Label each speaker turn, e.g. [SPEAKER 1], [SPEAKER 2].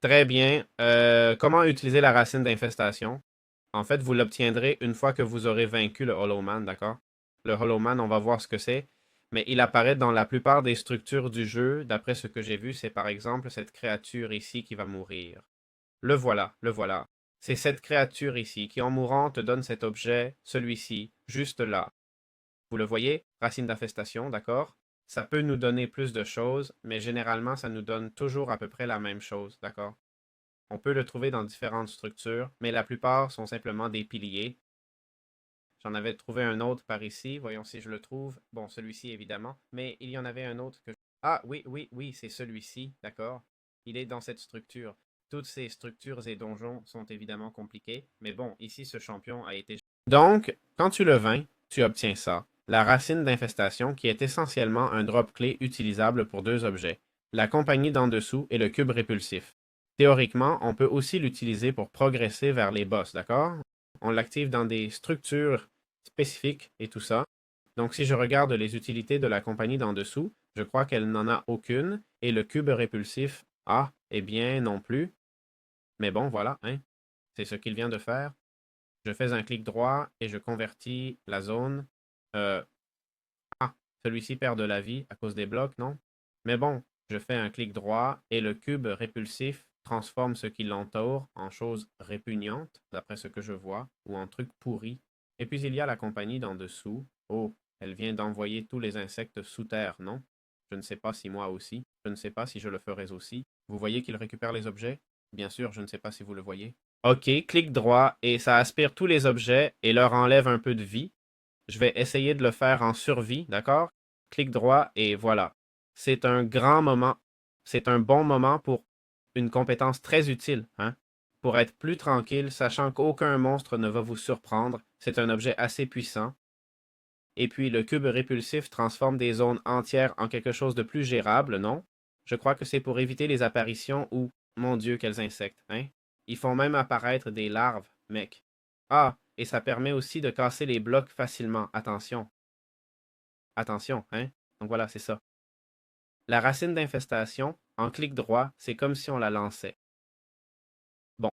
[SPEAKER 1] Très bien. Comment utiliser la racine d'infestation? En fait, vous l'obtiendrez une fois que vous aurez vaincu le Hollow Man, d'accord? Le Hollow Man, on va voir ce que c'est, mais il apparaît dans la plupart des structures du jeu. D'après ce que j'ai vu, c'est par exemple cette créature ici qui va mourir. Le voilà, le voilà. C'est cette créature ici qui, en mourant, te donne cet objet, celui-ci, juste là. Vous le voyez? Racine d'infestation, d'accord? Ça peut nous donner plus de choses, mais généralement, ça nous donne toujours à peu près la même chose, d'accord? On peut le trouver dans différentes structures, mais la plupart sont simplement des piliers. J'en avais trouvé un autre par ici. Voyons si je le trouve. Bon, celui-ci évidemment, mais il y en avait un autre que... Ah oui, oui, oui, c'est celui-ci, d'accord. Il est dans cette structure. Toutes ces structures et donjons sont évidemment compliqués, mais bon, ici ce champion a été... Donc, quand tu le vaincre, tu obtiens ça. La racine d'infestation qui est essentiellement un drop clé utilisable pour deux objets. La compagnie d'en dessous et le cube répulsif. Théoriquement, on peut aussi l'utiliser pour progresser vers les boss, d'accord? On l'active dans des structures spécifiques et tout ça. Donc, si je regarde les utilités de la compagnie d'en dessous, je crois qu'elle n'en a aucune. Et le cube répulsif, ah, eh bien, non plus. Mais bon, voilà, hein. C'est ce qu'il vient de faire. Je fais un clic droit et je convertis la zone. Euh, ah, celui-ci perd de la vie à cause des blocs, non? Mais bon, je fais un clic droit et le cube répulsif transforme ce qui l'entoure en chose répugnante, d'après ce que je vois, ou en truc pourri. Et puis il y a la compagnie d'en dessous. Oh, elle vient d'envoyer tous les insectes sous terre, non? Je ne sais pas si moi aussi. Je ne sais pas si je le ferais aussi. Vous voyez qu'il récupère les objets? Bien sûr, je ne sais pas si vous le voyez. OK, clic droit et ça aspire tous les objets et leur enlève un peu de vie. Je vais essayer de le faire en survie, d'accord? Clic droit et voilà. C'est un grand moment. C'est un bon moment pour une compétence très utile, hein? Pour être plus tranquille, sachant qu'aucun monstre ne va vous surprendre. C'est un objet assez puissant. Et puis le cube répulsif transforme des zones entières en quelque chose de plus gérable, non? Je crois que c'est pour éviter les apparitions ou, mon Dieu, quels insectes, hein? Ils font même apparaître des larves, mec. Ah, et ça permet aussi de casser les blocs facilement. Attention. Attention, hein? Donc voilà, c'est ça. La racine d'infestation, en clic droit, c'est comme si on la lançait.